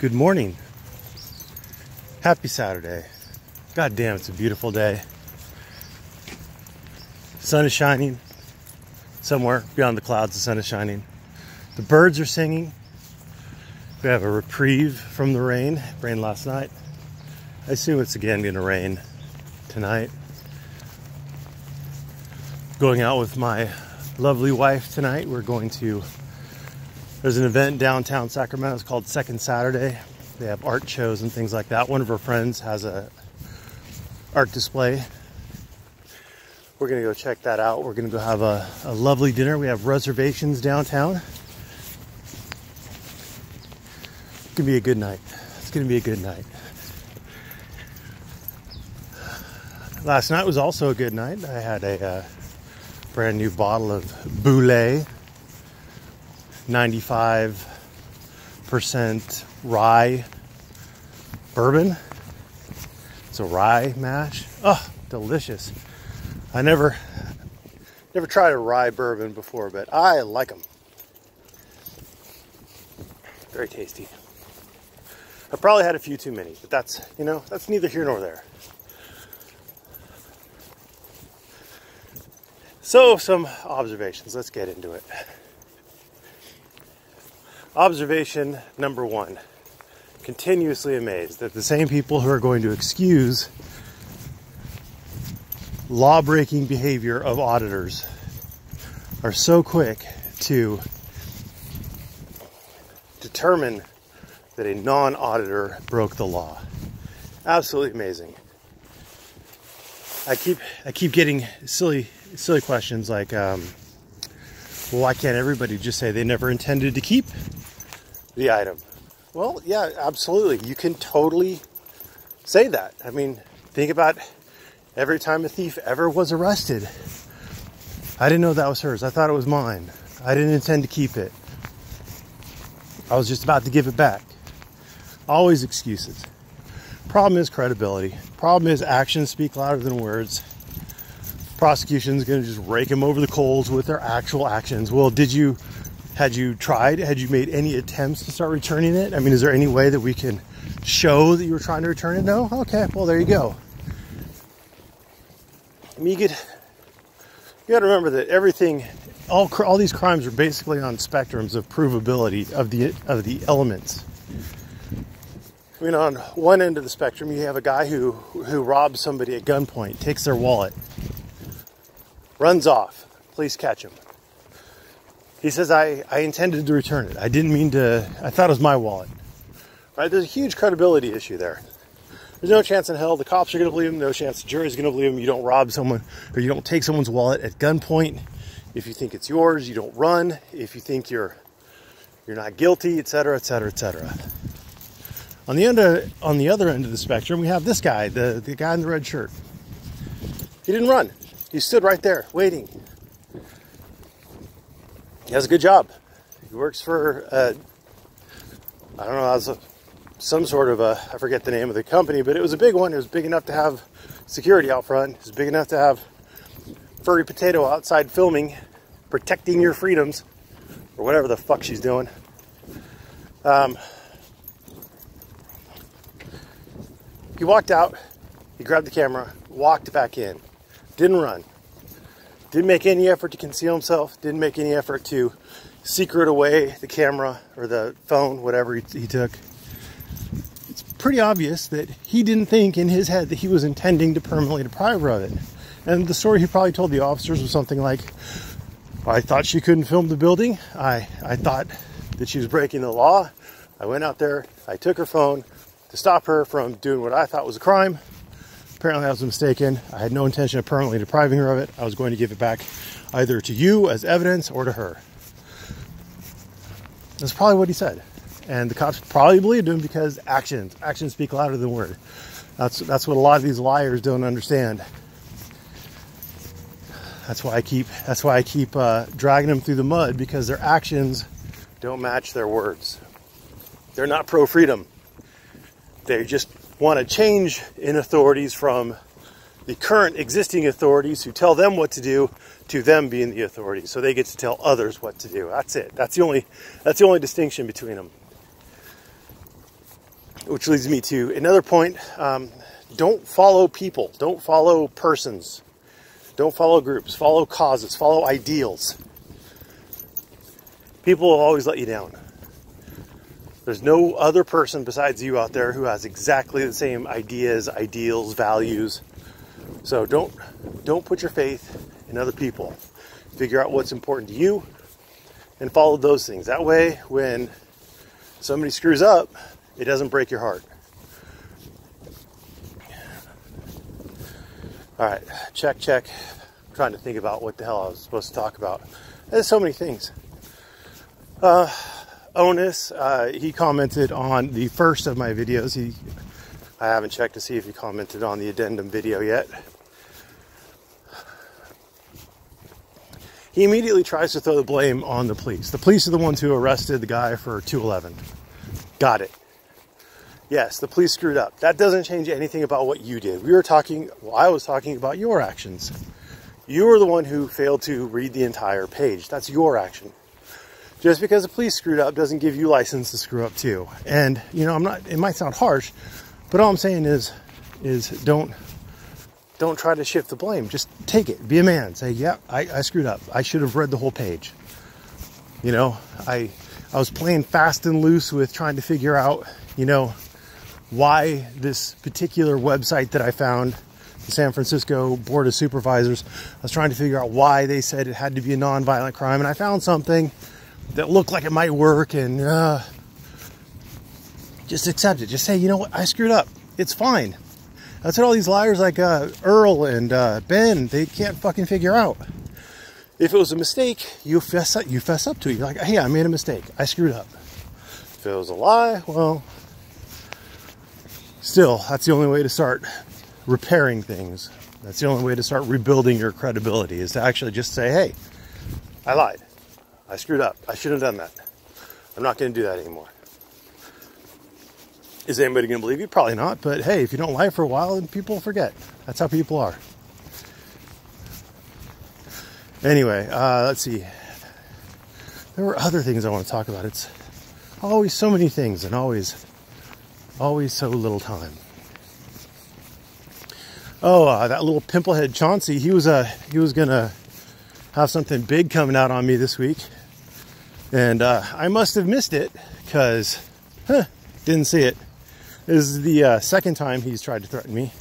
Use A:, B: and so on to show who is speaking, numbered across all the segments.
A: Good morning. Happy Saturday. God damn, it's a beautiful day. Sun is shining. Somewhere beyond the clouds, the sun is shining. The birds are singing. We have a reprieve from the rain. It rained last night. I assume it's again going to rain tonight. Going out with my lovely wife tonight. There's an event downtown Sacramento. It's called Second Saturday. They have art shows and things like that. One of our friends has a art display. We're gonna go check that out. We're gonna go have a lovely dinner. We have reservations downtown. It's gonna be a good night. It's gonna be a good night. Last night was also a good night. I had a brand new bottle of Boulet, 95% rye bourbon. It's a rye mash. Oh, delicious. I never tried a rye bourbon before, but I like them. Very tasty. I probably had a few too many, but that's neither here nor there. So, some observations. Let's get into it. Observation number one. Continuously amazed that the same people who are going to excuse law-breaking behavior of auditors are so quick to determine that a non-auditor broke the law. Absolutely amazing. I keep getting silly questions like, well, why can't everybody just say they never intended to keep the item? Well, yeah, absolutely. You can totally say that. I mean, think about every time a thief ever was arrested. I didn't know that was hers. I thought it was mine. I didn't intend to keep it. I was just about to give it back. Always excuses. Problem is credibility. Problem is actions speak louder than words. Prosecution's going to just rake them over the coals with their actual actions. Well, had you made any attempts to start returning it? I mean, is there any way that we can show that you were trying to return it? No? Okay, well, there you go. I mean, you got to remember that all these crimes are basically on spectrums of provability of the elements. I mean, on one end of the spectrum, you have a guy who robs somebody at gunpoint, takes their wallet, runs off. Police catch him. He says, I intended to return it. I didn't mean to. I thought it was my wallet. Right? There's a huge credibility issue there. There's no chance in hell the cops are going to believe him. No chance the jury's going to believe him. You don't rob someone, or you don't take someone's wallet at gunpoint. If you think it's yours, you don't run. If you think you're not guilty, etc., etc., etc. On the other end of the spectrum, we have this guy, the guy in the red shirt. He didn't run. He stood right there, waiting. He has a good job. He works for, I don't know, some sort of I forget the name of the company, but it was a big one. It was big enough to have security out front. It was big enough to have Furry Potato outside filming, protecting your freedoms, or whatever the fuck she's doing. He walked out, he grabbed the camera, walked back in. Didn't run. Didn't make any effort to conceal himself. Didn't make any effort to secret away the camera or the phone, whatever he took. It's pretty obvious that he didn't think in his head that he was intending to permanently deprive her of it. And the story he probably told the officers was something like, I thought she couldn't film the building. I thought that she was breaking the law. I went out there. I took her phone to stop her from doing what I thought was a crime. Apparently I was mistaken. I had no intention of permanently depriving her of it. I was going to give it back either to you as evidence or to her. That's probably what he said. And the cops probably believed him because actions speak louder than words. That's what a lot of these liars don't understand. That's why I keep dragging them through the mud, because their actions don't match their words. They're not pro-freedom. They just want to change in authorities from the current existing authorities who tell them what to do to them being the authority, so they get to tell others what to do. That's it. That's the only distinction between them. Which leads me to another point. Don't follow people. Don't follow persons. Don't follow groups. Follow causes. Follow ideals. People will always let you down. There's no other person besides you out there who has exactly the same ideas, ideals, values. So don't put your faith in other people. Figure out what's important to you and follow those things. That way, when somebody screws up, it doesn't break your heart. All right, check. I'm trying to think about what the hell I was supposed to talk about. There's so many things. Onus, he commented on the first of my videos. I haven't checked to see if he commented on the addendum video yet. He immediately tries to throw the blame on the police. The police are the ones who arrested the guy for 211. Got it. Yes, the police screwed up. That doesn't change anything about what you did. I was talking about your actions. You were the one who failed to read the entire page. That's your action. Just because the police screwed up doesn't give you license to screw up too. And, you know, it might sound harsh, but all I'm saying is don't try to shift the blame. Just take it. Be a man. Say, yeah, I screwed up. I should have read the whole page. You know, I was playing fast and loose with trying to figure out, you know, why this particular website that I found, the San Francisco Board of Supervisors, I was trying to figure out why they said it had to be a nonviolent crime. And I found something that looked like it might work, and just accept it. Just say, you know what, I screwed up. It's fine. That's what all these liars like Earl and Ben, they can't fucking figure out. If it was a mistake, you fess up to it. You're like, hey, I made a mistake. I screwed up. If it was a lie, well, still, that's the only way to start repairing things. That's the only way to start rebuilding your credibility, is to actually just say, hey, I lied. I screwed up. I shouldn't have done that. I'm not going to do that anymore. Is anybody going to believe you? Probably not. But hey, if you don't lie for a while, then people forget. That's how people are. Anyway, let's see. There were other things I want to talk about. It's always so many things, and always so little time. Oh, that little pimplehead Chauncey. He was gonna have something big coming out on me this week. And I must have missed it because didn't see it. This is the second time he's tried to threaten me.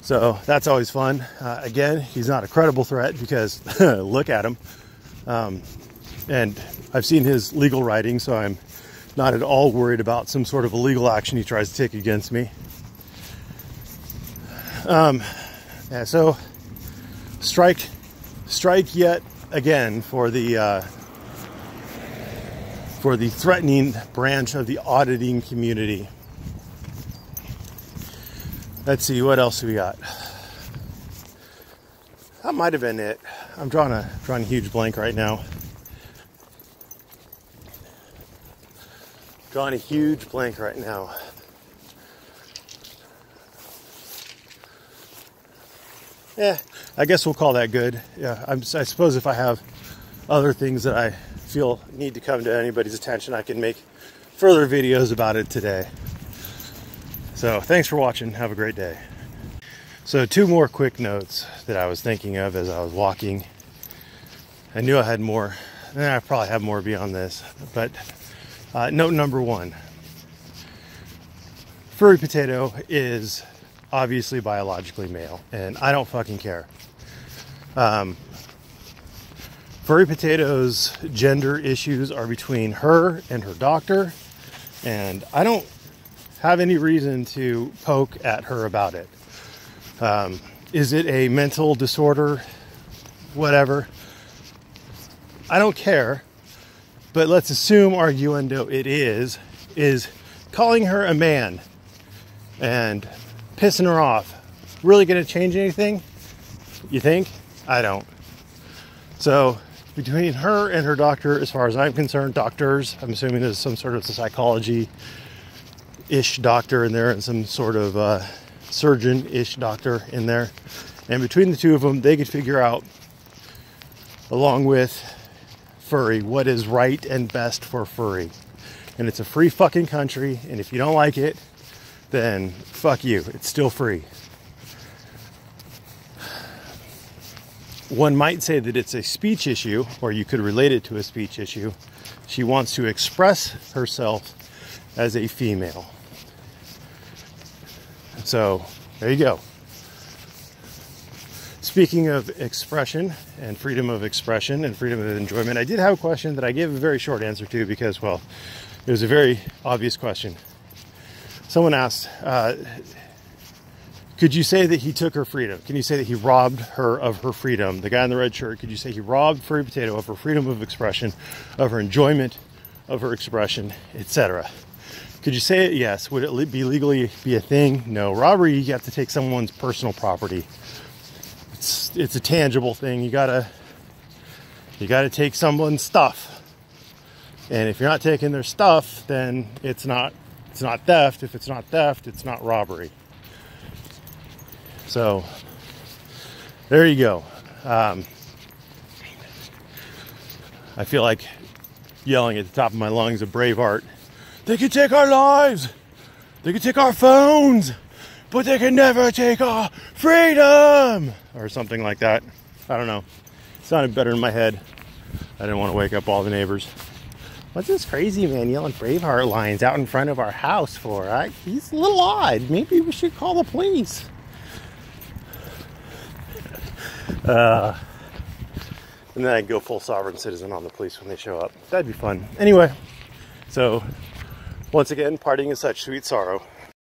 A: So that's always fun. Again, he's not a credible threat because look at him. And I've seen his legal writing, so I'm not at all worried about some sort of illegal action he tries to take against me. Yeah, so strike yet again for the threatening branch of the auditing community. Let's see, what else do we got? That might have been it. I'm drawing a huge blank right now. Drawing a huge blank right now. Yeah, I guess we'll call that good. Yeah, I suppose if I have other things that I feel need to come to anybody's attention, I can make further videos about it today. So thanks for watching. Have a great day. So 2 more quick notes that I was thinking of as I was walking. I knew I had more. I probably have more beyond this. But note number 1. Furry potato is obviously biologically male, and I don't fucking care. Furry potato's gender issues are between her and her doctor, and I don't have any reason to poke at her about it. Is it a mental disorder? Whatever. I don't care, but let's assume arguendo it is calling her a man and pissing her off really going to change anything? You think? I don't. So between her and her doctor, as far as I'm concerned, doctors, I'm assuming there's some sort of psychology-ish doctor in there and some sort of surgeon-ish doctor in there. And between the two of them, they could figure out, along with furry, what is right and best for furry. And it's a free fucking country. And if you don't like it, then fuck you. It's still free. One might say that it's a speech issue, or you could relate it to a speech issue. She wants to express herself as a female. So, there you go. Speaking of expression and freedom of expression and freedom of enjoyment, I did have a question that I gave a very short answer to because, well, it was a very obvious question. Someone asked, could you say that he took her freedom? Can you say that he robbed her of her freedom? The guy in the red shirt, could you say he robbed Furry Potato of her freedom of expression, of her enjoyment of her expression, etc.? Could you say it? Yes. Would it be legally be a thing? No. Robbery, you have to take someone's personal property. It's a tangible thing. You gotta take someone's stuff. And if you're not taking their stuff, then it's not theft. If it's not theft, it's not robbery. So, there you go. I feel like yelling at the top of my lungs of Braveheart. They can take our lives. They can take our phones. But they can never take our freedom. Or something like that. I don't know. It sounded better in my head. I didn't want to wake up all the neighbors. What's this crazy man yelling Braveheart lines out in front of our house for? He's a little odd. Maybe we should call the police. And then I can go full sovereign citizen on the police when they show up. That'd be fun. Anyway, so once again, parting is such sweet sorrow.